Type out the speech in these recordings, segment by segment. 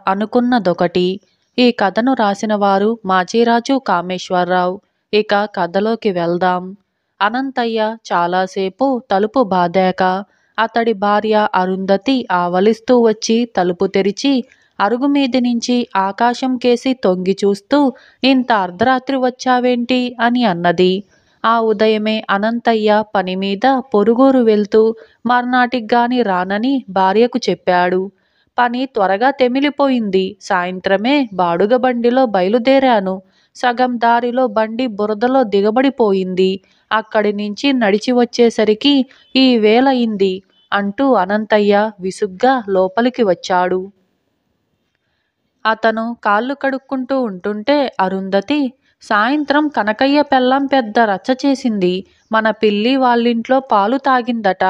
అనుకున్నదొకటి. ఈ కథను రాసిన వారు మాచిరాజు కామేశ్వరరావు. ఇక కథలోకి వెళ్దాం. అనంతయ్య చాలాసేపు తలుపు బాదాక అతడి భార్య అరుంధతి ఆవలిస్తూ వచ్చి తలుపు తెరిచి అరుగుమీది నుంచి ఆకాశం కేసి తొంగి చూస్తూ ఇంత అర్ధరాత్రి వచ్చావేంటి అని అన్నది. ఆ ఉదయమే అనంతయ్య పనిమీద పొరుగురు వెళ్తూ మర్నాటికిగాని రానని భార్యకు చెప్పాడు. పని త్వరగా తెమిలిపోయింది. సాయంత్రమే బాడుగ బండిలో బయలుదేరాను. సగం దారిలో బండి బురదలో దిగబడిపోయింది. అక్కడి నుంచి నడిచి వచ్చేసరికి ఈ వేళయింది అంటూ అనంతయ్య విసుగ్గా లోపలికి వచ్చాడు. అతను కాళ్ళు కడుక్కుంటూ ఉంటుంటే అరుంధతి, సాయంత్రం కనకయ్య పెళ్ళాం పెద్ద రచ్చ చేసింది. మన పిల్లి వాళ్ళింట్లో పాలు తాగిందట.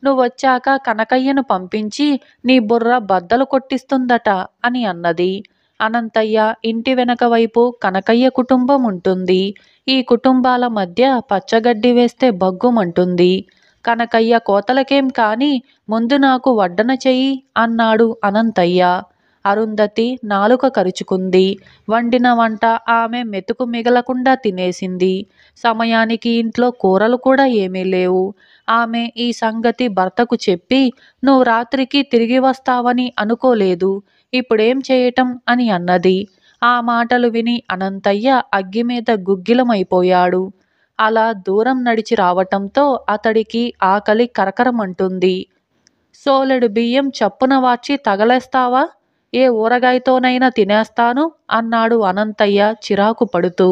నువ్వొచ్చాక కనకయ్యను పంపించి నీ బుర్ర బద్దలు కొట్టిస్తుందట అని అన్నది. అనంతయ్య ఇంటి వెనక వైపు కనకయ్య కుటుంబం ఉంటుంది. ఈ కుటుంబాల మధ్య పచ్చగడ్డి వేస్తే బగ్గుమంటుంది. కనకయ్య కోతలకేం కాని ముందు నాకు వడ్డన చెయ్యి అన్నాడు అనంతయ్య. అరుంధతి నాలుక కరుచుకుంది. వండిన వంట ఆమె మెతుకు మిగలకుండా తినేసింది. సమయానికి ఇంట్లో కూరలు కూడా ఏమీ లేవు. ఆమె ఈ సంగతి భర్తకు చెప్పి, నువ్వు రాత్రికి తిరిగి వస్తావని అనుకోలేదు. ఇప్పుడేం చేయటం అని అన్నది. ఆ మాటలు విని అనంతయ్య అగ్గిమీద గుగ్గిలమైపోయాడు. అలా దూరం నడిచి రావటంతో అతడికి ఆకలి కరకరమంటుంది. సోలెడు బియ్యం చప్పున వార్చి తగలేస్తావా? ఏ ఊరగాయతోనైనా తినేస్తాను అన్నాడు అనంతయ్య చిరాకు పడుతూ.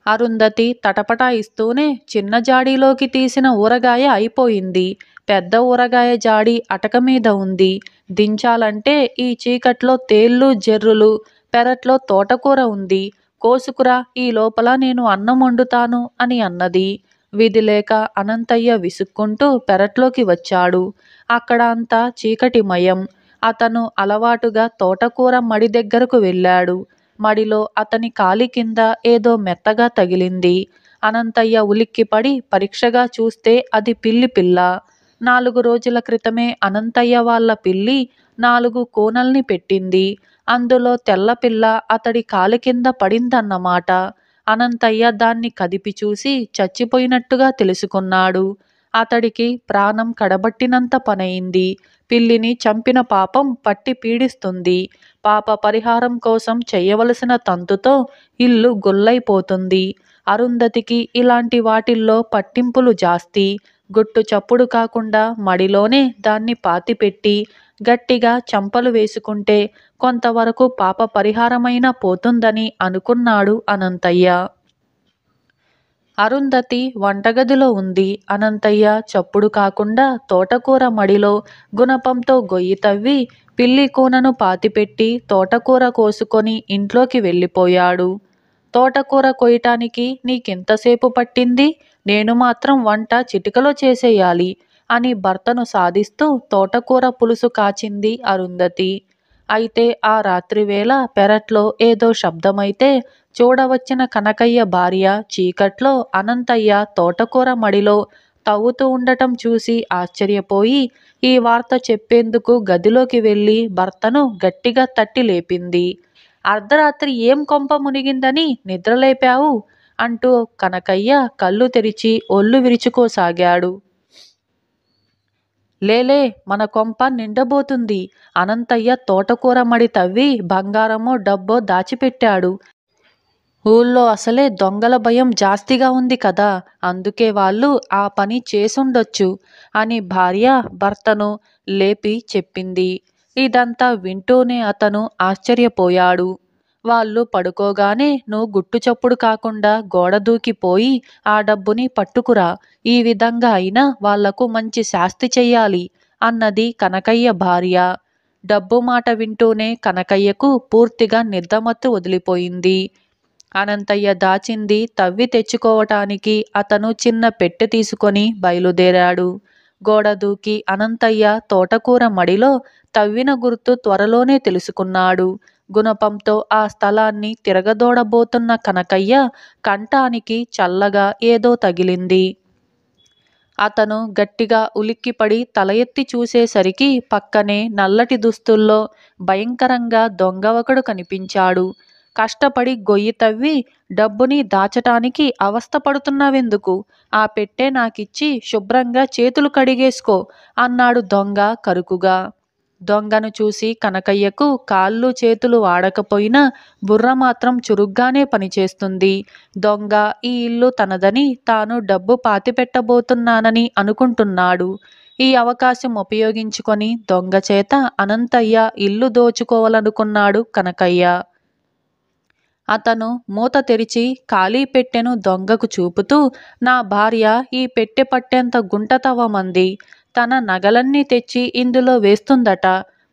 అరుంధతి తటపటాయిస్తూనే చిన్న జాడీలోకి తీసిన ఊరగాయ అయిపోయింది. పెద్ద ఊరగాయ జాడి అటక మీద ఉంది. దించాలంటే ఈ చీకట్లో తేళ్ళు జెర్రులు. పెరట్లో తోటకూర ఉంది. కోసుకురా, ఈ లోపల నేను అన్నం వండుతాను అని అన్నది. విధిలేక అనంతయ్య విసుక్కుంటూ పెరట్లోకి వచ్చాడు. అక్కడ అంతా చీకటిమయం. అతను అలవాటుగా తోటకూర మడి దగ్గరకు వెళ్ళాడు. మడిలో అతని కాలి కింద ఏదో మెత్తగా తగిలింది. అనంతయ్య ఉలిక్కిపడి పరీక్షగా చూస్తే అది పిల్లి పిల్ల. 4 రోజుల క్రితమే అనంతయ్య వాళ్ళ పిల్లి 4 కూనల్ని పెట్టింది. అందులో తెల్లపిల్ల అతడి కాలి కింద పడిందన్నమాట. అనంతయ్య దాన్ని కదిపి చూసి చచ్చిపోయినట్టుగా తెలుసుకున్నాడు. అతడికి ప్రాణం కడబట్టినంత పనయింది. పిల్లిని చంపిన పాపం పట్టి పీడిస్తుంది. పాప పరిహారం కోసం చెయ్యవలసిన తంతుతో ఇల్లు గుల్లైపోతుంది. అరుంధతికి ఇలాంటి వాటిల్లో పట్టింపులు జాస్తి. గుట్టు చప్పుడు కాకుండా మడిలోనే దాన్ని పాతిపెట్టి గట్టిగా చంపలు వేసుకుంటే కొంతవరకు పాప పరిహారమైనా పోతుందని అనుకున్నాడు అనంతయ్య. అరుంధతి వంటగదిలో ఉంది. అనంతయ్య చప్పుడు కాకుండా తోటకూర మడిలో గుణపంతో గొయ్యి తవ్వి పిల్లి కూనను పాతిపెట్టి తోటకూర కోసుకొని ఇంట్లోకి వెళ్ళిపోయాడు. తోటకూర కొయ్యటానికి నీకింతసేపు పట్టింది? నేను మాత్రం వంట చిటికలో చేసేయాలి అని భర్తను సాధిస్తూ తోటకూర పులుసు కాచింది అరుంధతి. అయితే ఆ రాత్రివేళ పెరట్లో ఏదో శబ్దమైతే చూడవచ్చిన కనకయ్య భార్య చీకట్లో అనంతయ్య తోటకూర మడిలో తవ్వుతూ ఉండటం చూసి ఆశ్చర్యపోయి ఈ వార్త చెప్పేందుకు గదిలోకి వెళ్ళి భర్తను గట్టిగా తట్టి లేపింది. అర్ధరాత్రి ఏం కొంప మునిగిందని నిద్రలేపావు అంటూ కనకయ్య కళ్ళు తెరిచి ఒళ్ళు విరుచుకోసాగాడు. లేలే, మన కొంప నిండబోతుంది. అనంతయ్య తోటకూర మడి తవ్వి బంగారమో డబ్బో దాచిపెట్టాడు. ఊళ్ళో అసలే దొంగల భయం జాస్తిగా ఉంది కదా, అందుకే వాళ్ళు ఆ పని చేసుండొచ్చు అని భార్య భర్తను లేపి చెప్పింది. ఇదంతా వింటూనే అతను ఆశ్చర్యపోయాడు. వాళ్ళు పడుకోగానే నువ్వు గుట్టు చప్పుడు కాకుండా గోడ దూకిపోయి ఆ డబ్బుని పట్టుకురా. ఈ విధంగా అయినా వాళ్లకు మంచి శాస్తి చెయ్యాలి అన్నది కనకయ్య భార్య. డబ్బు మాట వింటూనే కనకయ్యకు పూర్తిగా నిద్రమత్తు వదిలిపోయింది. అనంతయ్య దాచింది తవ్వి తెచ్చుకోవటానికి అతను చిన్న పెట్టె తీసుకొని బయలుదేరాడు. గోడ దూకి అనంతయ్య తోటకూర మడిలో తవ్విన గుర్తు త్వరలోనే తెలుసుకున్నాడు. గుణపంతో ఆ స్థలాన్ని తిరగదోడబోతున్న కనకయ్య కంఠానికి చల్లగా ఏదో తగిలింది. అతను గట్టిగా ఉలిక్కిపడి తల ఎత్తి చూసేసరికి పక్కనే నల్లటి దుస్తుల్లో భయంకరంగా దొంగ ఒకడు కనిపించాడు. కష్టపడి గొయ్యి తవ్వి డబ్బుని దాచటానికి అవస్థపడుతున్నావెందుకు? ఆ పెట్టె నాకిచ్చి శుభ్రంగా చేతులు కడిగేసుకో అన్నాడు దొంగ కరుకుగా. దొంగను చూసి కనకయ్యకు కాళ్ళు చేతులు వాడకపోయినా బుర్ర మాత్రం చురుగ్గానే పనిచేస్తుంది. దొంగ ఈ ఇల్లు తనదని, తాను డబ్బు పాతిపెట్టబోతున్నానని అనుకుంటున్నాడు. ఈ అవకాశం ఉపయోగించుకొని దొంగ చేత అనంతయ్య ఇల్లు దోచుకోవాలనుకున్నాడు కనకయ్య. అతను మూత తెరిచి ఖాళీ పెట్టెను దొంగకు చూపుతూ, నా భార్య ఈ పెట్టె పట్టేంత గుంట తవ్వమంది. తన నగలన్నీ తెచ్చి ఇందులో వేస్తుందట.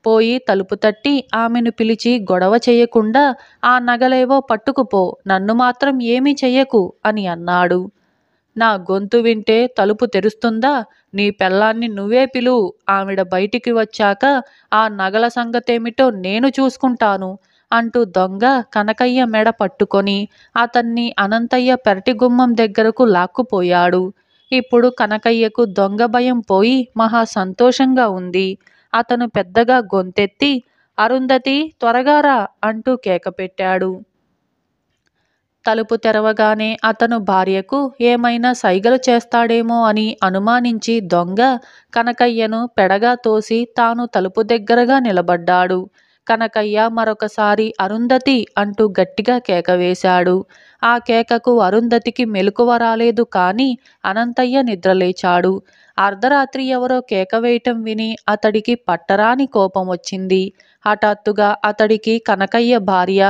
పోయి తలుపు తట్టి ఆమెను పిలిచి గొడవ చేయకుండా ఆ నగలేవో పట్టుకుపో, నన్ను మాత్రం ఏమీ చెయ్యకు అని అన్నాడు. నా గొంతు వింటే తలుపు తెరుస్తుందా? నీ పెళ్ళాన్ని నువ్వే పిలువు. ఆవిడ బయటికి వచ్చాక ఆ నగల సంగతేమిటో నేను చూసుకుంటాను అంటూ దొంగ కనకయ్య మెడ పట్టుకొని అతన్ని అనంతయ్య పెరటి గుమ్మం దగ్గరకు లాక్కుపోయాడు. ఇప్పుడు కనకయ్యకు దొంగ భయం పోయి మహా సంతోషంగా ఉంది. అతను పెద్దగా గొంతెత్తి, అరుంధతి త్వరగా రా అంటూ కేకపెట్టాడు. తలుపు తెరవగానే అతను భార్యకు ఏమైనా సైగలు చేస్తాడేమో అని అనుమానించి దొంగ కనకయ్యను పెడగా తోసి తాను తలుపు దగ్గరగా నిలబడ్డాడు. కనకయ్య మరొకసారి అరుంధతి అంటూ గట్టిగా కేక వేశాడు. ఆ కేకకు అరుంధతికి మెలకువ రాలేదు కానీ అనంతయ్య నిద్రలేచాడు. అర్ధరాత్రి ఎవరో కేక వేయటం విని అతడికి పట్టరాని కోపం వచ్చింది. హఠాత్తుగా అతడికి కనకయ్య భార్య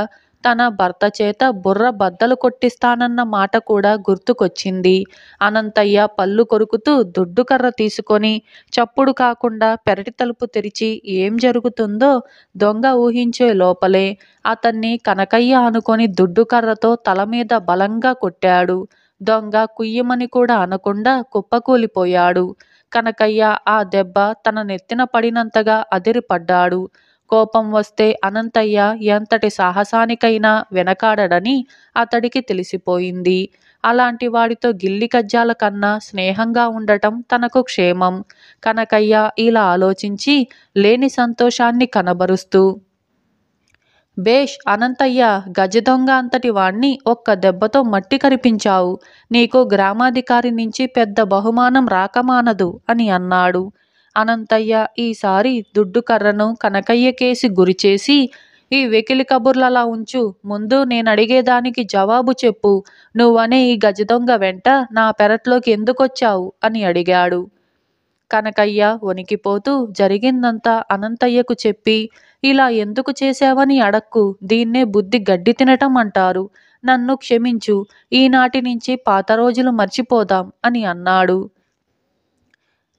తన భర్త చేత బుర్ర బద్దలు కొట్టిస్తానన్న మాట కూడా గుర్తుకొచ్చింది. అనంతయ్య పళ్ళు కొరుకుతూ దుడ్డుకర్ర తీసుకొని చప్పుడు కాకుండా పెరటి తలుపు తెరిచి ఏం జరుగుతుందో దొంగ ఊహించే లోపలే అతన్ని కనకయ్య అనుకొని దుడ్డుకర్రతో తల మీద బలంగా కొట్టాడు. దొంగ కుయ్యమని కూడా అనకుండా కుప్పకూలిపోయాడు. కనకయ్య ఆ దెబ్బ తన నెత్తిన పడినంతగా అదిరిపడ్డాడు. కోపం వస్తే అనంతయ్య ఎంతటి సాహసానికైనా వెనకాడడని అతడికి తెలిసిపోయింది. అలాంటి వాడితో గిల్లి కజ్జాల కన్నా స్నేహంగా ఉండటం తనకు క్షేమం. కనకయ్య ఇలా ఆలోచించి లేని సంతోషాన్ని కనబరుస్తూ, బేష్ అనంతయ్య, గజదొంగ అంతటి వాణ్ణి ఒక్క దెబ్బతో మట్టి కరిపించావు. నీకు గ్రామాధికారి నుంచి పెద్ద బహుమానం రాకమానదు అని అన్నాడు. అనంతయ్య ఈసారి దుడ్డుకర్రను కనకయ్యకేసి గురిచేసి, ఈ వెకిలి కబుర్లలా ఉంచు, ముందు నేనడిగేదానికి జవాబు చెప్పు. నువ్వనే ఈ గజదొంగ వెంట నా పెరట్లోకి ఎందుకొచ్చావు అని అడిగాడు. కనకయ్య వణికిపోతూ జరిగిందంతా అనంతయ్యకు చెప్పి, ఇలా ఎందుకు చేశావని అడక్కు, దీన్నే బుద్ధి గడ్డి తినటం అంటారు. నన్ను క్షమించు, ఈనాటి నుంచి పాత రోజులు మర్చిపోదాం అని అన్నాడు.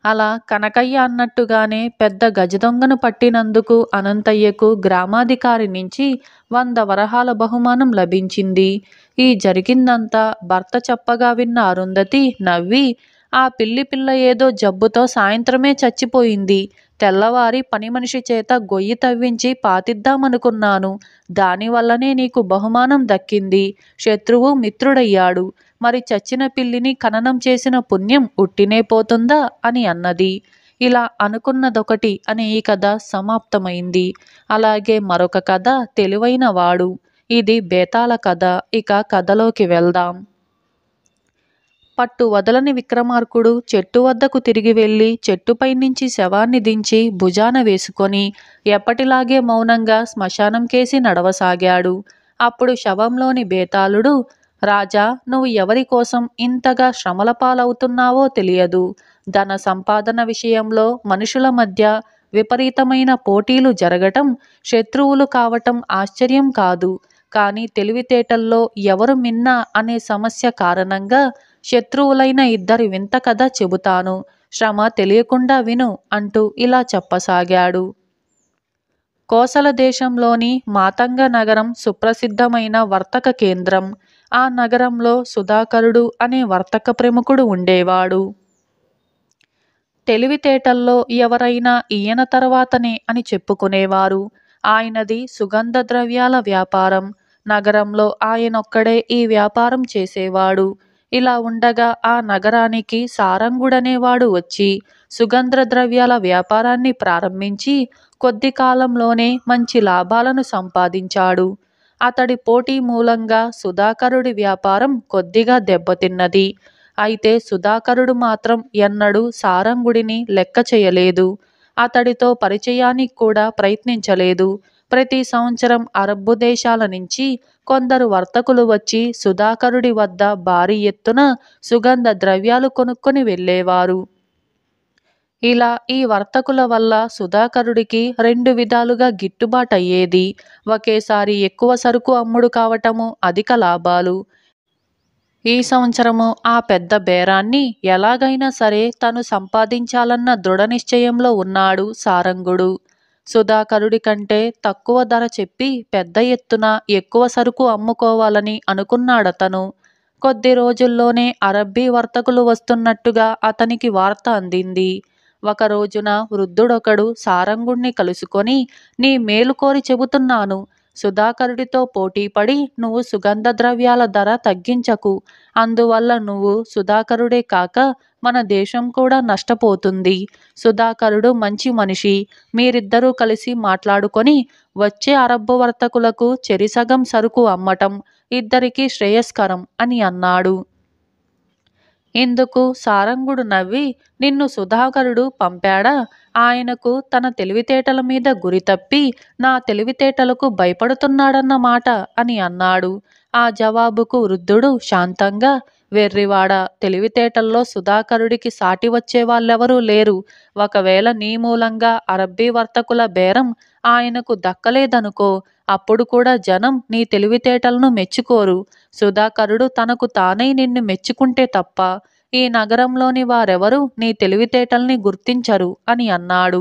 అలా కనకయ్య అన్నట్టుగానే పెద్ద గజదొంగను పట్టినందుకు అనంతయ్యకు గ్రామాధికారి నుంచి 100 వరహాల బహుమానం లభించింది. ఈ జరిగిందంతా భర్త చెప్పగా విన్న అరుంధతి నవ్వి, ఆ పిల్లి పిల్ల ఏదో జబ్బుతో సాయంత్రమే చచ్చిపోయింది. తెల్లవారి పని మనిషి చేత గొయ్యి తవ్వించి పాతిద్దామనుకున్నాను. దానివల్లనే నీకు బహుమానం దక్కింది. శత్రువు మిత్రుడయ్యాడు. మరి చచ్చిన పిల్లిని ఖననం చేసిన పుణ్యం ఉట్టినే పోతుందా అని అన్నది. ఇలా అనుకున్నదొకటి అని ఈ కథ సమాప్తమైంది. అలాగే మరొక కథ తెలివైన వాడు. ఇది బేతాళ కథ. ఇక కథలోకి వెళ్దాం. పట్టు వదలని విక్రమార్కుడు చెట్టు వద్దకు తిరిగి వెళ్ళి చెట్టుపై నుంచి శవాన్ని దించి భుజాన వేసుకొని ఎప్పటిలాగే మౌనంగా శ్మశానం కేసి నడవసాగాడు. అప్పుడు శవంలోని బేతాళుడు, రాజా, నువ్వు ఎవరి కోసం ఇంతగా శ్రమల పాలవుతున్నావో తెలియదు. ధన సంపాదన విషయంలో మనుషుల మధ్య విపరీతమైన పోటీలు జరగటం, శత్రువులు కావటం ఆశ్చర్యం కాదు. కానీ తెలివితేటల్లో ఎవరు మిన్నా అనే సమస్య కారణంగా శత్రువులైన ఇద్దరి వింత కథ చెబుతాను. శ్రమ తెలియకుండా విను అంటూ ఇలా చెప్పసాగాడు. కోసల దేశంలోని మాతంగ నగరం సుప్రసిద్ధమైన వర్తక కేంద్రం. ఆ నగరంలో సుధాకరుడు అనే వర్తక ప్రముఖుడు ఉండేవాడు. తెలివితేటల్లో ఎవరైనా ఈయన తర్వాతనే అని చెప్పుకునేవారు. ఆయనది సుగంధ ద్రవ్యాల వ్యాపారం. నగరంలో ఆయనొక్కడే ఈ వ్యాపారం చేసేవాడు. ఇలా ఉండగా ఆ నగరానికి సారంగుడనేవాడు వచ్చి సుగంధ ద్రవ్యాల వ్యాపారాన్ని ప్రారంభించి కొద్ది కాలంలోనే మంచి లాభాలను సంపాదించాడు. అతడి పోటీ మూలంగా సుధాకరుడి వ్యాపారం కొద్దిగా దెబ్బతిన్నది. అయితే సుధాకరుడు మాత్రం ఎన్నడూ సారంగుడిని లెక్క చేయలేదు. అతడితో పరిచయానికి కూడా ప్రయత్నించలేదు. ప్రతి సంవత్సరం అరబ్బు దేశాల నుంచి కొందరు వర్తకులు వచ్చి సుధాకరుడి వద్ద భారీ ఎత్తున సుగంధ ద్రవ్యాలు కొనుక్కొని వెళ్ళేవారు. ఇలా ఈ వర్తకుల వల్ల సుధాకరుడికి రెండు విధాలుగా గిట్టుబాటయ్యేది. ఒకేసారి ఎక్కువ సరుకు అమ్ముడు కావటము, అధిక లాభాలు. ఈ సంవత్సరము ఆ పెద్ద బేరాన్ని ఎలాగైనా సరే తను సంపాదించాలన్న దృఢ నిశ్చయంలో ఉన్నాడు సారంగుడు. సుధాకరుడి కంటే తక్కువ ధర చెప్పి పెద్ద ఎత్తున ఎక్కువ సరుకు అమ్ముకోవాలని అనుకున్నాడతను. కొద్ది రోజుల్లోనే అరబ్బీ వర్తకులు వస్తున్నట్టుగా అతనికి వార్త అందింది. ఒక రోజున వృద్ధుడొకడు సారంగుణ్ణి కలుసుకొని, నీ మేలు కోరి చెబుతున్నాను. సుధాకరుడితో పోటీపడి నువ్వు సుగంధ ద్రవ్యాల ధర తగ్గించకు. అందువల్ల నువ్వు సుధాకరుడే కాక మన దేశం కూడా నష్టపోతుంది. సుధాకరుడు మంచి మనిషి. మీరిద్దరూ కలిసి మాట్లాడుకొని వచ్చే అరబ్బు వర్తకులకు చెరిసగం సరుకు అమ్మటం ఇద్దరికీ శ్రేయస్కరం అని అన్నాడు. ఇందుకు సారంగుడు నవ్వి, నిన్ను సుధాకరుడు పంపాడా? ఆయనకు తన తెలివితేటల మీద గురి తప్పి నా తెలివితేటలకు భయపడుతున్నాడన్నమాట అని అన్నాడు. ఆ జవాబుకు వృద్ధుడు శాంతంగా, వెర్రివాడ, తెలివితేటల్లో సుధాకరుడికి సాటి వచ్చే వాళ్ళెవరూ లేరు. ఒకవేళ నీ మూలంగా అరబ్బీ వర్తకుల బేరం ఆయనకు దక్కలేదనుకో, అప్పుడు కూడా జనం నీ తెలివితేటలను మెచ్చుకోరు. సుధాకరుడు తనకు తానై నిన్ను మెచ్చుకుంటే తప్ప ఈ నగరంలోని వారెవరూ నీ తెలివితేటల్ని గుర్తించరు అని అన్నాడు.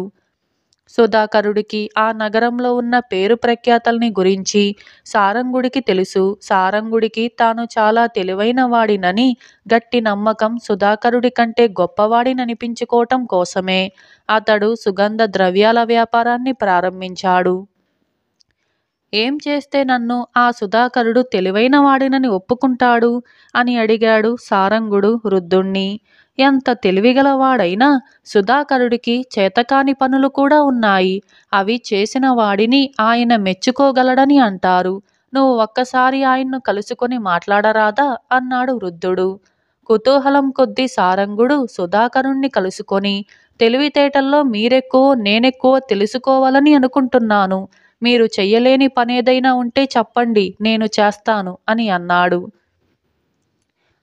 సుధాకరుడికి ఆ నగరంలో ఉన్న పేరు ప్రఖ్యాతల్ని గురించి సారంగుడికి తెలుసు. సారంగుడికి తాను చాలా తెలివైన వాడినని గట్టి నమ్మకం. సుధాకరుడి కంటే గొప్పవాడిననిపించుకోవటం కోసమే అతడు సుగంధ ద్రవ్యాల వ్యాపారాన్ని ప్రారంభించాడు. ఏం చేస్తే నన్ను ఆ సుధాకరుడు తెలివైన వాడినని ఒప్పుకుంటాడు అని అడిగాడు సారంగుడు వృద్ధుణ్ణి. ఎంత తెలివిగలవాడైనా సుధాకరుడికి చేతకాని పనులు కూడా ఉన్నాయి. అవి చేసిన వాడిని ఆయన మెచ్చుకోగలడని అంటారు. నువ్వు ఒక్కసారి ఆయన్ను కలుసుకొని మాట్లాడరాదా అన్నాడు వృద్ధుడు. కుతూహలం కొద్దీ సారంగుడు సుధాకరుణ్ణి కలుసుకొని, తెలివితేటల్లో మీరెక్కువ నేనెక్కువ తెలుసుకోవాలని అనుకుంటున్నాను. మీరు చెయ్యలేని పనేదైనా ఉంటే చెప్పండి, నేను చేస్తాను అని అన్నాడు.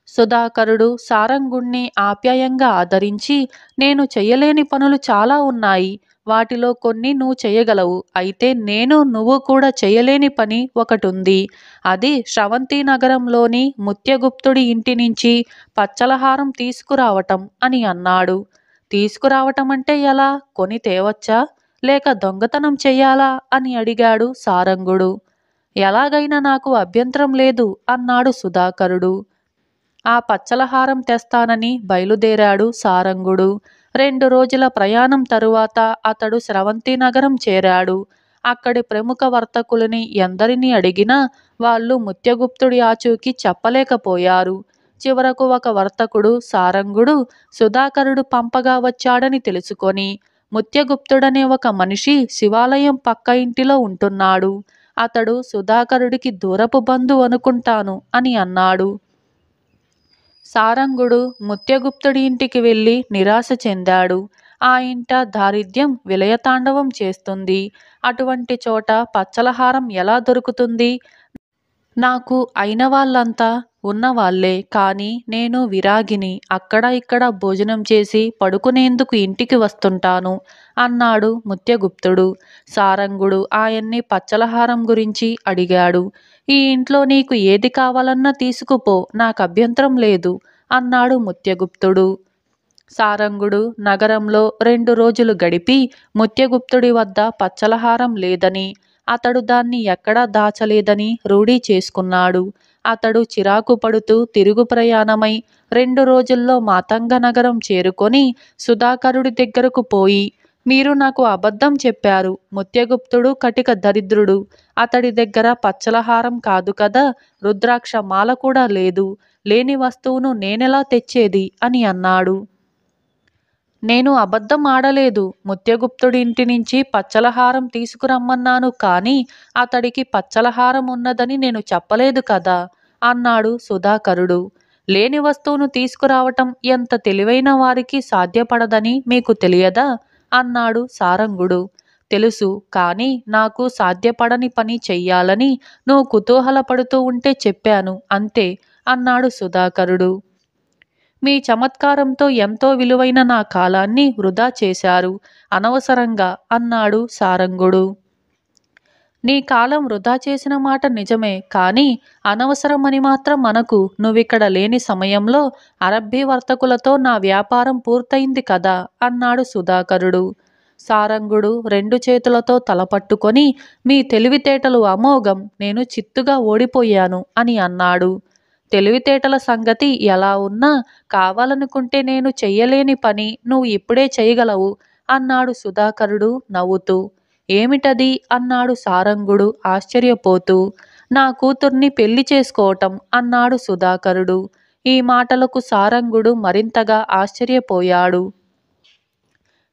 సుధాకరుడు సారంగుణ్ణి ఆప్యాయంగా ఆదరించి, నేను చెయ్యలేని పనులు చాలా ఉన్నాయి. వాటిలో కొన్ని నువ్వు చెయ్యగలవు. అయితే నేను నువ్వు కూడా చెయ్యలేని పని ఒకటుంది. అది స్రవంతి నగరంలోని ముత్యగుప్తుడి ఇంటి నుంచి పచ్చలహారం తీసుకురావటం అని అన్నాడు. తీసుకురావటం అంటే ఎలా? కొని తేవచ్చా? లేక దొంగతనం చెయ్యాలా అని అడిగాడు సారంగుడు. ఎలాగైనా నాకు అభ్యంతరం లేదు అన్నాడు సుధాకరుడు. ఆ పచ్చలహారం తెస్తానని బయలుదేరాడు సారంగుడు. 2 రోజుల ప్రయాణం తరువాత అతడు స్రవంతి నగరం చేరాడు. అక్కడి ప్రముఖ వర్తకులని ఎందరిని అడిగినా వాళ్ళు ముత్యగుప్తుడి ఆచూకీ చెప్పలేకపోయారు. చివరకు ఒక వర్తకుడు సారంగుడు సుధాకరుడు పంపగా వచ్చాడని తెలుసుకొని, ముత్యగుప్తుడనే ఒక మనిషి శివాలయం పక్క ఇంటిలో ఉంటున్నాడు. అతడు సుధాకరుడికి దూరపు బంధువు అనుకుంటాను అని అన్నాడు. సారంగుడు ముత్యగుప్తుడి ఇంటికి వెళ్ళి నిరాశ చెందాడు. ఆ ఇంట దారిద్ర్యం విలయతాండవం చేస్తుంది. అటువంటి చోట పచ్చలహారం ఎలా దొరుకుతుంది? నాకు అయిన వాళ్ళంతా ఉన్నవాళ్లే. కానీ నేను విరాగిని. అక్కడ ఇక్కడ భోజనం చేసి పడుకునేందుకు ఇంటికి వస్తుంటాను అన్నాడు ముత్యగుప్తుడు. సారంగుడు ఆయన్ని పచ్చలహారం గురించి అడిగాడు. ఈ ఇంట్లో నీకు ఏది కావాలన్నా తీసుకుపో, నాకు అభ్యంతరం లేదు అన్నాడు ముత్యగుప్తుడు. సారంగుడు నగరంలో 2 రోజులు గడిపి ముత్యగుప్తుడి వద్ద పచ్చలహారం లేదని, అతడు దాన్ని ఎక్కడా దాచలేదని రూఢీ చేసుకున్నాడు. అతడు చిరాకు పడుతూ తిరుగు ప్రయాణమై 2 రోజుల్లో మాతంగ నగరం చేరుకొని సుధాకరుడి దగ్గరకు పోయి, మీరు నాకు అబద్ధం చెప్పారు. ముత్యగుప్తుడు కటిక దరిద్రుడు. అతడి దగ్గర పచ్చలహారం కాదు కదా, రుద్రాక్ష మాల కూడా లేదు. లేని వస్తువును నేనెలా తెచ్చేది అని అన్నాడు. నేను అబద్ధం ఆడలేదు. ముత్యగుప్తుడి ఇంటి నుంచి పచ్చలహారం తీసుకురమ్మన్నాను, కానీ అతడికి పచ్చలహారం ఉన్నదని నేను చెప్పలేదు కదా అన్నాడు సుధాకరుడు. లేని వస్తువును తీసుకురావటం ఎంత తెలివైన వారికి సాధ్యపడదని మీకు తెలియదా అన్నాడు సారంగుడు. తెలుసు, కానీ నాకు సాధ్యపడని పని చెయ్యాలని నువ్వు కుతూహలపడుతూ ఉంటే చెప్పాను అంతే అన్నాడు సుధాకరుడు. మీ చమత్కారంతో ఎంతో విలువైన నా కాలాన్ని వృధా చేశారు అనవసరంగా అన్నాడు సారంగుడు. నీ కాలం వృధా చేసిన మాట నిజమే, కానీ అనవసరమని మాత్రం మనకు. నువ్విక్కడ లేని సమయంలో అరబ్బీ వర్తకులతో నా వ్యాపారం పూర్తయింది కదా అన్నాడు సుధాకరుడు. సారంగుడు రెండు చేతులతో తలపట్టుకొని, మీ తెలివితేటలు అమోఘం, నేను చిత్తుగా ఓడిపోయాను అని అన్నాడు. తెలివితేటల సంగతి ఎలా ఉన్నా కావాలనుకుంటే నేను చెయ్యలేని పని నువ్వు ఇప్పుడే చేయగలవు అన్నాడు సుధాకరుడు నవ్వుతూ. ఏమిటది అన్నాడు సారంగుడు ఆశ్చర్యపోతూ. నా కూతుర్ని పెళ్లి చేసుకోవటం అన్నాడు సుధాకరుడు. ఈ మాటలకు సారంగుడు మరింతగా ఆశ్చర్యపోయాడు.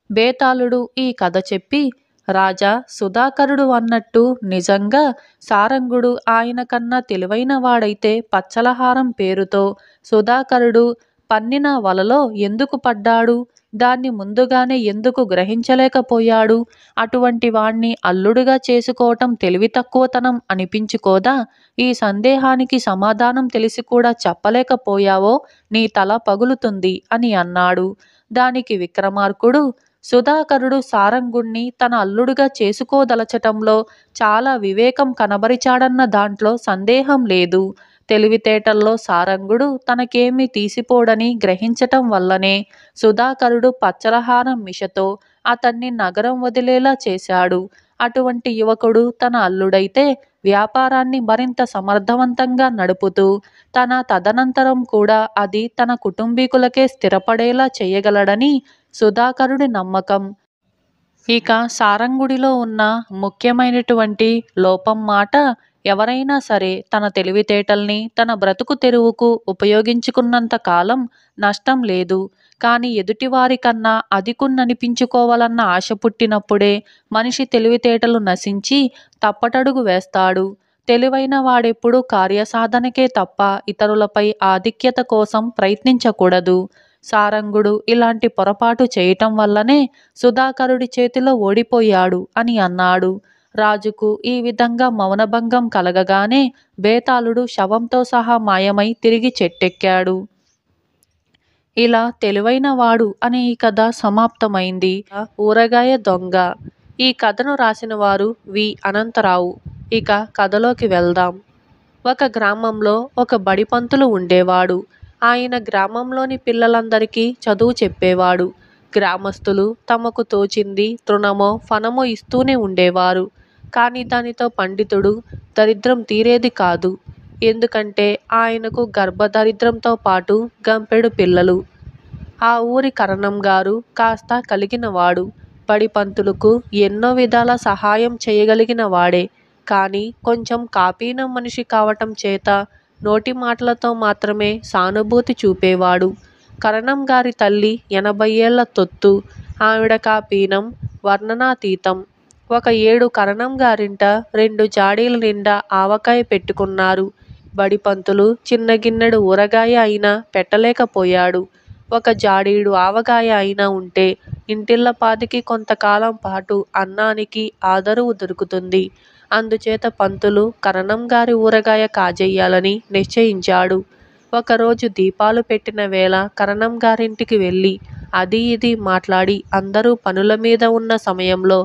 బేతాళుడు ఈ కథ చెప్పి, రాజా, సుధాకరుడు అన్నట్టు నిజంగా సారంగుడు ఆయన కన్నా తెలివైన వాడైతే పచ్చలహారం పేరుతో సుధాకరుడు పన్నిన వలలో ఎందుకు పడ్డాడు? దాన్ని ముందుగానే ఎందుకు గ్రహించలేకపోయాడు? అటువంటి వాణ్ణి అల్లుడుగా చేసుకోవటం తెలివి తక్కువతనం అనిపించుకోదా? ఈ సందేహానికి సమాధానం తెలిసి కూడా చెప్పలేకపోయావో నీ తల పగులుతుంది అని అన్నాడు. దానికి విక్రమార్కుడు, సుధాకరుడు సారంగుణ్ణి తన అల్లుడుగా చేసుకోదలచటంలో చాలా వివేకం కనబరిచాడన్న దాంట్లో సందేహం లేదు. తెలివితేటల్లో సారంగుడు తనకేమీ తీసిపోడని గ్రహించటం వల్లనే సుధాకరుడు పచ్చలహారం మిషతో అతన్ని నగరం వదిలేలా చేశాడు. అటువంటి యువకుడు తన అల్లుడైతే వ్యాపారాన్ని మరింత సమర్థవంతంగా నడుపుతూ తన తదనంతరం కూడా అది తన కుటుంబీకులకే స్థిరపడేలా చేయగలడని సుధాకరుడి నమ్మకం. ఇక సారంగుడిలో ఉన్న ముఖ్యమైనటువంటి లోపం మాట, ఎవరైనా సరే తన తెలివితేటల్ని తన బ్రతుకు తెరువుకు ఉపయోగించుకున్నంత కాలం నష్టం లేదు. కానీ ఎదుటివారి కన్నా అధికున్ననిపించుకోవాలన్న ఆశ పుట్టినప్పుడే మనిషి తెలివితేటలు నశించి తప్పటడుగు వేస్తాడు. తెలివైన వాడెప్పుడూ కార్యసాధనకే తప్ప ఇతరులపై ఆధిక్యత కోసం ప్రయత్నించకూడదు. సారంగుడు ఇలాంటి పొరపాటు చేయటం వల్లనే సుధాకరుడి చేతిలో ఓడిపోయాడు అని అన్నాడు. రాజుకు ఈ విధంగా మౌనభంగం కలగగానే బేతాళుడు శవంతో సహా మాయమై తిరిగి చెట్టెక్కాడు. ఇలా తెలివైన వాడు అనే ఈ కథ సమాప్తమైంది. ఊరగాయ దొంగ. ఈ కథను రాసిన వారు వి అనంతరావు. ఇక కథలోకి వెళ్దాం. ఒక గ్రామంలో ఒక బడిపంతులు ఉండేవాడు. ఆయన గ్రామంలోని పిల్లలందరికీ చదువు చెప్పేవాడు. గ్రామస్తులు తమకు తోచింది తృణమో ఫణమో ఇస్తూనే ఉండేవారు. కానీ దానితో పండితుడు దరిద్రం తీరేది కాదు. ఎందుకంటే ఆయనకు గర్భదరిద్రంతో పాటు గంపెడు పిల్లలు. ఆ ఊరి కరణం గారు కాస్త కలిగినవాడు. బడిపంతులకు ఎన్నో విధాల సహాయం చేయగలిగిన వాడే. కానీ కొంచెం కాపీనం మనిషి కావటం చేత నోటి మాటలతో మాత్రమే సానుభూతి చూపేవాడు. కరణం గారి తల్లి 80 ఏళ్ల తొత్తు. ఆవిడ కాపీనం వర్ణనాతీతం. ఒక ఏడు కరణం గారింట 2 జాడీల నిండా ఆవకాయ పెట్టుకున్నారు. బడిపంతులు చిన్న గిన్నెడు ఊరగాయ అయినా పెట్టలేకపోయాడు. ఒక జాడీడు ఆవకాయ అయినా ఉంటే ఇంటిల్లపాదికి కొంతకాలం పాటు అన్నానికి ఆదరువు దొరుకుతుంది. అందుచేత పంతులు కరణం గారి ఊరగాయ కాజేయాలని నిశ్చయించాడు. ఒకరోజు దీపాలు పెట్టిన వేళ కరణం గారింటికి వెళ్ళి అది ఇది మాట్లాడి అందరూ పనుల మీద ఉన్న సమయంలో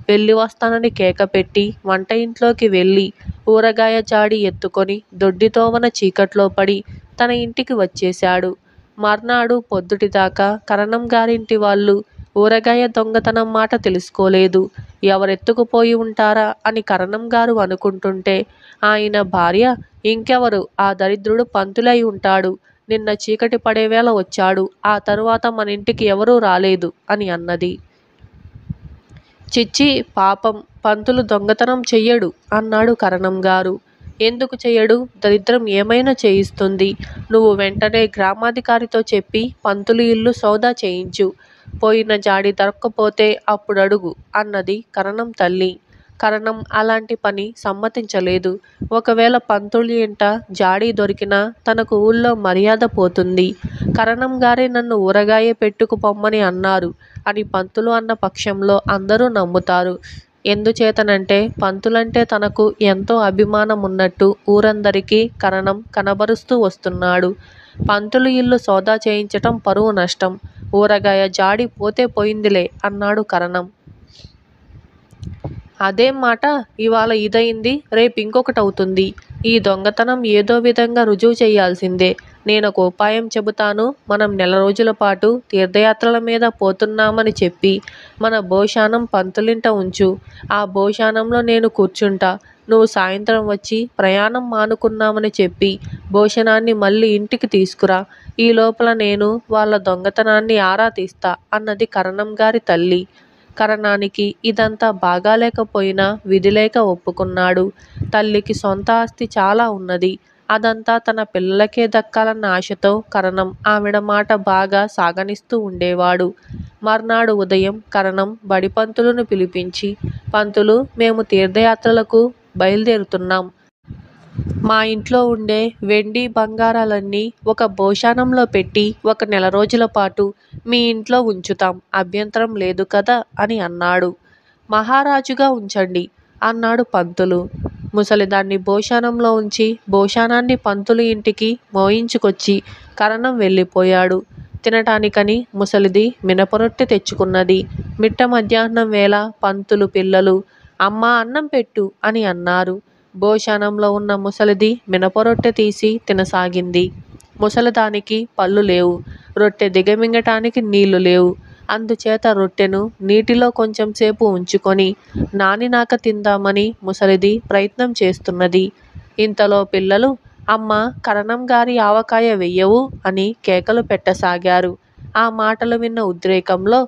వెళ్ళి వస్తానని కేకపెట్టి వంట ఇంట్లోకి వెళ్ళి ఊరగాయ జాడి ఎత్తుకొని దొడ్డితోవన చీకట్లో పడి తన ఇంటికి వచ్చేశాడు. మర్నాడు పొద్దుటిదాకా కరణం గారింటి వాళ్ళు ఊరగాయ దొంగతనం మాట తెలుసుకోలేదు. ఎవరెత్తుకుపోయి ఉంటారా అని కరణం గారు అనుకుంటుంటే ఆయన భార్య, ఇంకెవరు, ఆ దరిద్రుడు పంతులై ఉంటాడు. నిన్న చీకటి పడేవేళ వచ్చాడు. ఆ తరువాత మన ఇంటికి ఎవరూ రాలేదు అని అన్నది. చిచ్చి, పాపం, పంతులు దొంగతనం చెయ్యడు అన్నాడు కరణం గారు. ఎందుకు చేయడు? దరిద్రం ఏమైనా చేయిస్తుంది. నువ్వు వెంటనే గ్రామాధికారితో చెప్పి పంతులు ఇల్లు సౌదా చేయించు. పోయిన జాడి దొరక్కపోతే అప్పుడడుగు అన్నది కరణం తల్లి. కరణం అలాంటి పని సమ్మతించలేదు. ఒకవేళ పంతులు ఇంట జాడీ దొరికినా తనకు ఊళ్ళో మర్యాద పోతుంది. కరణం గారే నన్ను ఊరగాయ పెట్టుకు పొమ్మని అన్నారు అని పంతులు అన్న పక్షంలో అందరూ నమ్ముతారు. ఎందుచేతనంటే పంతులంటే తనకు ఎంతో అభిమానం ఉన్నట్టు ఊరందరికీ కరణం కనబరుస్తూ వస్తున్నాడు. పంతులు ఇల్లు సౌదా చేయించటం పరువు నష్టం. ఊరగాయ జాడి పోతే పోయిందిలే అన్నాడు కరణం. అదేం మాట, ఇవాళ ఇదయింది, రేపింకొకటవుతుంది. ఈ దొంగతనం ఏదో విధంగా రుజువు చెయ్యాల్సిందే. నేనొక ఉపాయం చెబుతాను. మనం 1 రోజుల పాటు తీర్థయాత్రల మీద పోతున్నామని చెప్పి మన భోషానం పంతులింట ఉంచు. ఆ భోషానంలో నేను కూర్చుంటా. నువ్వు సాయంత్రం వచ్చి ప్రయాణం మానుకున్నామని చెప్పి భోషణాన్ని మళ్ళీ ఇంటికి తీసుకురా. ఈ లోపల నేను వాళ్ళ దొంగతనాన్ని ఆరా తీస్తా అన్నది కరణం గారి తల్లి. కరణానికి ఇదంతా బాగాలేకపోయినా విధిలేక ఒప్పుకున్నాడు. తల్లికి సొంత ఆస్తి చాలా ఉన్నది. అదంతా తన పిల్లలకే దక్కాలన్న ఆశతో కరణం ఆవిడ మాట బాగా సాగనిస్తూ ఉండేవాడు. మర్నాడు ఉదయం కరణం బడి పంతులును పిలిపించి, పంతులు, మేము తీర్థయాత్రలకు బయలుదేరుతున్నాం. మా ఇంట్లో ఉండే వెండి బంగారాలన్నీ ఒక భోషానంలో పెట్టి 1 నెల రోజుల పాటు మీ ఇంట్లో ఉంచుతాం. అభ్యంతరం లేదు కదా అని అన్నాడు. మహారాజుగా ఉంచండి అన్నాడు పంతులు. ముసలిదాన్ని భోషానంలో ఉంచి భోషానాన్ని పంతులు ఇంటికి మోయించుకొచ్చి కరణం వెళ్ళిపోయాడు. తినటానికని ముసలిది మినపరొట్టె తెచ్చుకున్నది. మిట్ట మధ్యాహ్నం వేళ పంతులు పిల్లలు, అమ్మా అన్నం పెట్టు అని అన్నారు. భోషానంలో ఉన్న ముసలిది మినపరొట్టె తీసి తినసాగింది. ముసలిదానికి పళ్ళు లేవు. రొట్టె దిగమింగటానికి నీళ్లు లేవు. అందుచేత రొట్టెను నీటిలో కొంచెం సేపు ఉంచుకొని నానినాక తిందామని ముసలిది ప్రయత్నం చేస్తున్నది. ఇంతలో పిల్లలు, అమ్మ, కరణం గారి ఆవకాయ వెయ్యవు అని కేకలు పెట్టసాగారు. ఆ మాటలు విన్న ఉద్రేకంలో,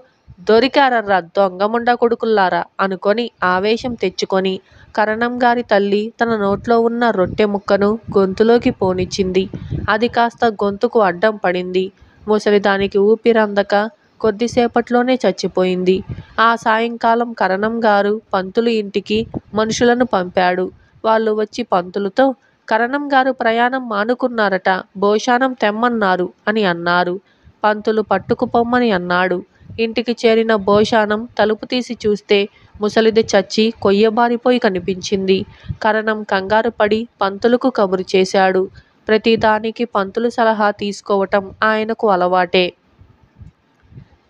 దొరికారర్రా దొంగముండ కొడుకుల్లారా అనుకొని ఆవేశం తెచ్చుకొని కరణం గారి తల్లి తన నోట్లో ఉన్న రొట్టె ముక్కను గొంతులోకి పోనిచ్చింది. అది కాస్త గొంతుకు అడ్డం పడింది. ముసలిదానికి ఊపిరందక కొద్దిసేపట్లోనే చచ్చిపోయింది. ఆ సాయంకాలం కరణం గారు పంతులు ఇంటికి మనుషులను పంపాడు. వాళ్ళు వచ్చి పంతులుతో, కరణం గారు ప్రయాణం మానుకున్నారట, భోషానం తెమ్మన్నారు అని అన్నారు. పంతులు పట్టుకుపొమ్మని అన్నాడు. ఇంటికి చేరిన భోషానం తలుపు తీసి చూస్తే ముసలిది చచ్చి కొయ్యబారిపోయి కనిపించింది. కరణం కంగారు పడి పంతులుకు కబురు చేశాడు. ప్రతిదానికి పంతులు సలహా తీసుకోవటం ఆయనకు అలవాటే.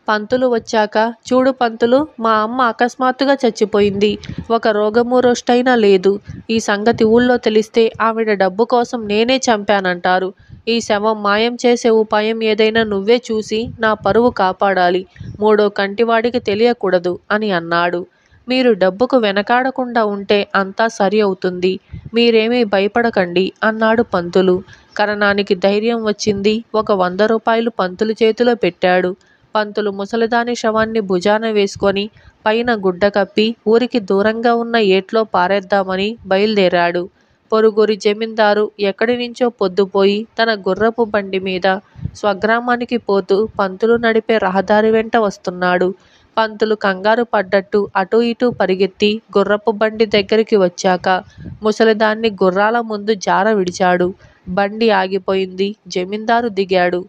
పంతులు వచ్చాక, చూడు పంతులు, మా అమ్మ అకస్మాత్తుగా చచ్చిపోయింది. ఒక రోగము రొష్టైనా లేదు. ఈ సంగతి ఊళ్ళో తెలిస్తే ఆవిడ డబ్బు కోసం నేనే చంపానంటారు. ఈ శవం మాయం చేసే ఉపాయం ఏదైనా నువ్వే చూసి నా పరువు కాపాడాలి. 3వ కంటివాడికి తెలియకూడదు అని అన్నాడు. మీరు డబ్బుకు వెనకాడకుండా ఉంటే అంతా సరి అవుతుంది. మీరేమీ భయపడకండి అన్నాడు పంతులు. కరణానికి ధైర్యం వచ్చింది. ఒక 100 రూపాయలు పంతులు చేతిలో పెట్టాడు. పంతులు ముసలిదాని శవాన్ని భుజాన వేసుకొని పైన గుడ్డ కప్పి ఊరికి దూరంగా ఉన్న ఏట్లో పారేద్దామని బయలుదేరాడు. పొరుగురి జమీందారు ఎక్కడి నుంచో పొద్దుపోయి తన గుర్రపు బండి మీద స్వగ్రామానికి పోతూ పంతులు నడిపే రహదారి వెంట వస్తున్నాడు. పంతులు కంగారు పడ్డట్టు అటూ ఇటూ పరిగెత్తి గుర్రపు బండి దగ్గరికి వచ్చాక ముసలిదాన్ని గుర్రాల ముందు జార విడిచాడు. బండి ఆగిపోయింది. జమీందారు దిగాడు.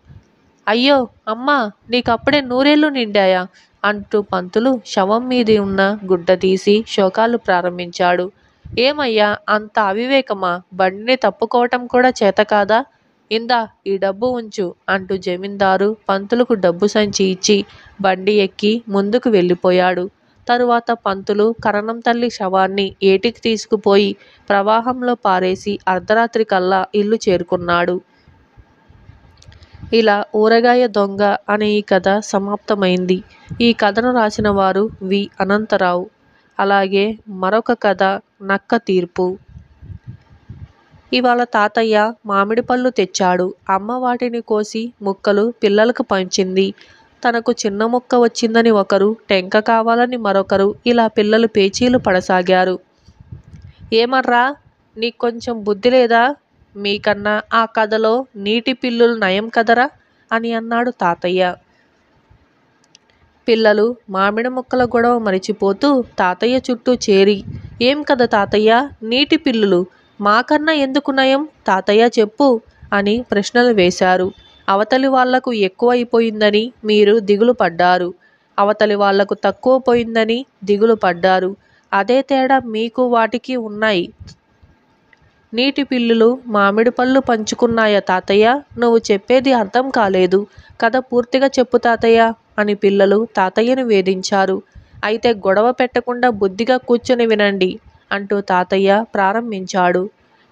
అయ్యో అమ్మా, నీకప్పుడే 100 నిండాయా అంటూ పంతులు శవం మీది ఉన్న గుడ్డ తీసి శోకాలు ప్రారంభించాడు. ఏమయ్యా, అంత అవివేకమా? బండిని తప్పుకోవటం కూడా చేతకాదా? ఇందా ఈ డబ్బు ఉంచు అంటూ జమీందారు పంతులకు డబ్బు సంచి ఇచ్చి బండి ఎక్కి ముందుకు వెళ్ళిపోయాడు. తరువాత పంతులు కరణం తల్లి శవాన్ని ఏటికి తీసుకుపోయి ప్రవాహంలో పారేసి అర్ధరాత్రి కల్లా ఇల్లు చేరుకున్నాడు. ఇలా ఊరగాయ దొంగ అనే ఈ కథ సమాప్తమైంది. ఈ కథను రాసిన వారు వి. అనంతరావు. అలాగే మరొక కథ నక్క తీర్పు. ఇవాళ తాతయ్య మామిడి పళ్ళు తెచ్చాడు. అమ్మ వాటిని కోసి ముక్కలు పిల్లలకు పంచింది. తనకు చిన్న ముక్క వచ్చిందని ఒకరు, టెంక కావాలని మరొకరు, ఇలా పిల్లలు పేచీలు పడసాగారు. ఏమర్రా, నీకు కొంచెం బుద్ధి లేదా? మీకన్నా ఆ కథలో నీటి పిల్లులు నయం కదరా అని అన్నాడు తాతయ్య. పిల్లలు మామిడి ముక్కల గొడవ మరిచిపోతూ తాతయ్య చుట్టూ చేరి, ఏం కథ తాతయ్య? నీటి పిల్లులు మాకన్నా ఎందుకు నయం? తాతయ్య చెప్పు అని ప్రశ్నలు వేశారు. అవతలి వాళ్లకు ఎక్కువైపోయిందని మీరు దిగులు పడ్డారు. అవతలి వాళ్లకు తక్కువ పోయిందని దిగులు పడ్డారు. అదే తేడా మీకు వాటికి ఉన్నాయి. నీటి పిల్లులు మామిడి పళ్ళు పంచుకున్నాయా తాతయ్య? నువ్వు చెప్పేది అర్థం కాలేదు. కథ పూర్తిగా చెప్పు తాతయ్య అని పిల్లలు తాతయ్యను వేధించారు. అయితే గొడవ పెట్టకుండా బుద్ధిగా కూర్చొని వినండి అంటూ తాతయ్య ప్రారంభించాడు.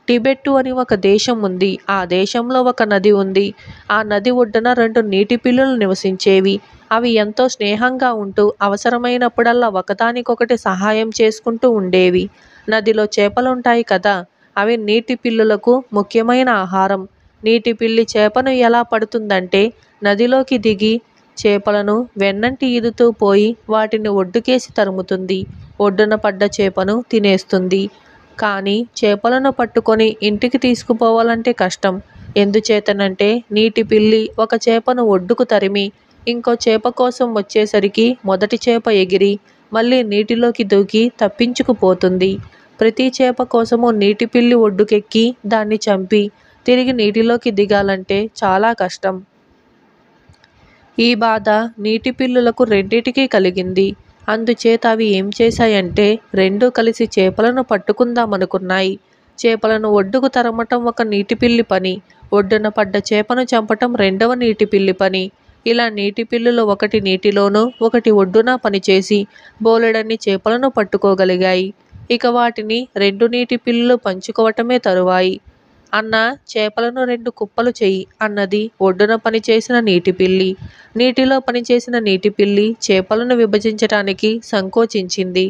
టిబెట్టు అని ఒక దేశం ఉంది. ఆ దేశంలో ఒక నది ఉంది. ఆ నది ఒడ్డున 2 నీటి పిల్లులు నివసించేవి. అవి ఎంతో స్నేహంగా ఉంటూ అవసరమైనప్పుడల్లా ఒకదానికొకటి సహాయం చేసుకుంటూ ఉండేవి. నదిలో చేపలుంటాయి కదా, అవి నీటి పిల్లులకు ముఖ్యమైన ఆహారం. నీటి పిల్లి చేపను ఎలా పడుతుందంటే నదిలోకి దిగి చేపలను వెన్నంటి ఈదుతూ పోయి వాటిని ఒడ్డుకేసి తరుముతుంది. ఒడ్డున పడ్డ చేపను తినేస్తుంది. కానీ చేపలను పట్టుకొని ఇంటికి తీసుకుపోవాలంటే కష్టం. ఎందుచేతనంటే నీటి పిల్లి ఒక చేపను ఒడ్డుకు తరిమి ఇంకో చేప కోసం వచ్చేసరికి మొదటి చేప ఎగిరి మళ్ళీ నీటిలోకి దూకి తప్పించుకుపోతుంది. ప్రతి చేప కోసము నీటి పిల్లి ఒడ్డుకెక్కి దాన్ని చంపి తిరిగి నీటిలోకి దిగాలంటే చాలా కష్టం. ఈ బాధ నీటి పిల్లులకు రెండిటికీ కలిగింది. అందుచేత అవి ఏం చేశాయంటే రెండూ కలిసి చేపలను పట్టుకుందామనుకున్నాయి. చేపలను ఒడ్డుకు తరమటం ఒక నీటి పిల్లి పని, ఒడ్డున పడ్డ చేపను చంపటం రెండవ నీటి పిల్లి పని. ఇలా నీటి పిల్లులు ఒకటి నీటిలోనూ ఒకటి ఒడ్డున పనిచేసి బోలెడన్ని చేపలను పట్టుకోగలిగాయి. ఇక వాటిని 2 నీటి పిల్లులు పంచుకోవటమే తరువాయి. అన్నా, చేపలను 2 కుప్పలు చెయ్యి అన్నది ఒడ్డున పనిచేసిన నీటి పిల్లి. నీటిలో పనిచేసిన నీటి పిల్లి చేపలను విభజించటానికి సంకోచించింది.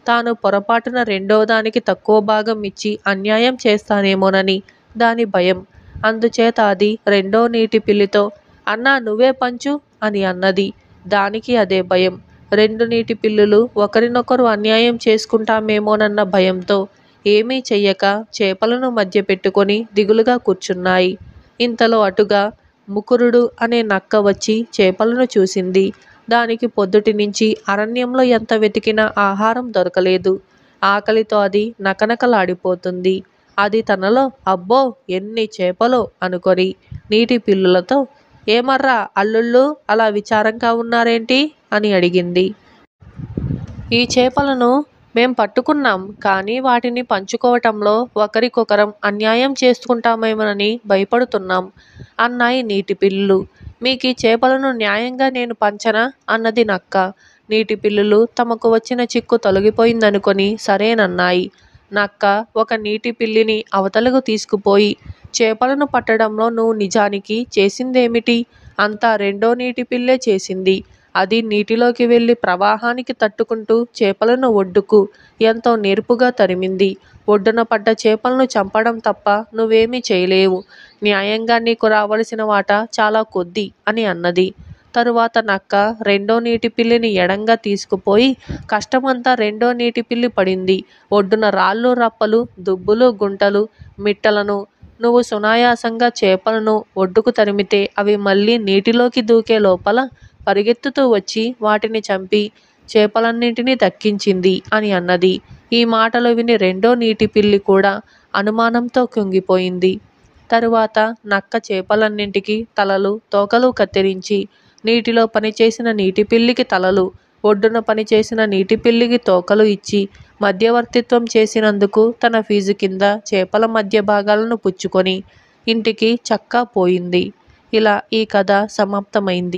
తాను పొరపాటున రెండవ దానికి తక్కువ భాగం ఇచ్చి అన్యాయం చేస్తానేమోనని దాని భయం. అందుచేత అది రెండో నీటి పిల్లితో, అన్నా నువ్వే పంచు అని అన్నది. దానికి అదే భయం. 2 నీటి పిల్లులు ఒకరినొకరు అన్యాయం చేసుకుంటామేమోనన్న భయంతో ఏమీ చెయ్యక చేపలను మధ్య పెట్టుకొని దిగులుగా కూర్చున్నాయి. ఇంతలో అటుగా ముకురుడు అనే నక్క వచ్చి చేపలను చూసింది. దానికి పొద్దుటి నుంచి అరణ్యంలో ఎంత వెతికినా ఆహారం దొరకలేదు. ఆకలితో అది నకనకలాడిపోతుంది. అది తనలో అబ్బో ఎన్ని చేపలో అనుకొని నీటి పిల్లులతో, ఏమర్రా అల్లుళ్ళు అలా విచారంగా ఉన్నారేంటి అని అడిగింది. ఈ చేపలను మేం పట్టుకున్నాం, కానీ వాటిని పంచుకోవటంలో ఒకరికొకరం అన్యాయం చేసుకుంటామేమోనని భయపడుతున్నాం అన్నాయి నీటి పిల్లులు. మీకీ చేపలను న్యాయంగా నేను పంచనా అన్నది నక్క. నీటి పిల్లులు తమకు వచ్చిన చిక్కు తొలగిపోయిందనుకొని సరేనన్నాయి. నక్క ఒక నీటి పిల్లిని అవతలకు తీసుకుపోయి, చేపలను పట్టడంలో నువ్వు నిజానికి చేసిందేమిటి? అంతా రెండో నీటి పిల్లే చేసింది. అది నీటిలోకి వెళ్ళి ప్రవాహానికి తట్టుకుంటూ చేపలను ఒడ్డుకు ఎంతో నేర్పుగా తరిమింది. ఒడ్డున పడ్డ చేపలను చంపడం తప్ప నువ్వేమీ చేయలేవు. న్యాయంగా నీకు రావలసిన వాటా చాలా కొద్ది అని అన్నది. తరువాత నక్క రెండో నీటి పిల్లిని ఎడంగా తీసుకుపోయి కష్టమంతా రెండో నీటి పిల్లి పడింది. ఒడ్డున రాళ్ళు రప్పలు, దుబ్బులు గుంటలు, మిట్టలను నువ్వు సునాయాసంగా చేపలను ఒడ్డుకు తరిమితే అవి మళ్ళీ నీటిలోకి దూకే లోపల పరిగెత్తుతూ వచ్చి వాటిని చంపి చేపలన్నింటినీ దక్కించింది అని అన్నది. ఈ మాటలు విని రెండో నీటి పిల్లి కూడా అనుమానంతో కుంగిపోయింది. తరువాత నక్క చేపలన్నింటికి తలలు, తోకలు కత్తిరించి నీటిలో పనిచేసిన నీటి పిల్లికి తలలు, ఒడ్డున పనిచేసిన నీటి పిల్లికి తోకలు ఇచ్చి మధ్యవర్తిత్వం చేసినందుకు తన ఫీజు కింద చేపల మధ్య భాగాలను పుచ్చుకొని ఇంటికి చక్కా పోయింది. ఇలా ఈ కథ సమాప్తమైంది.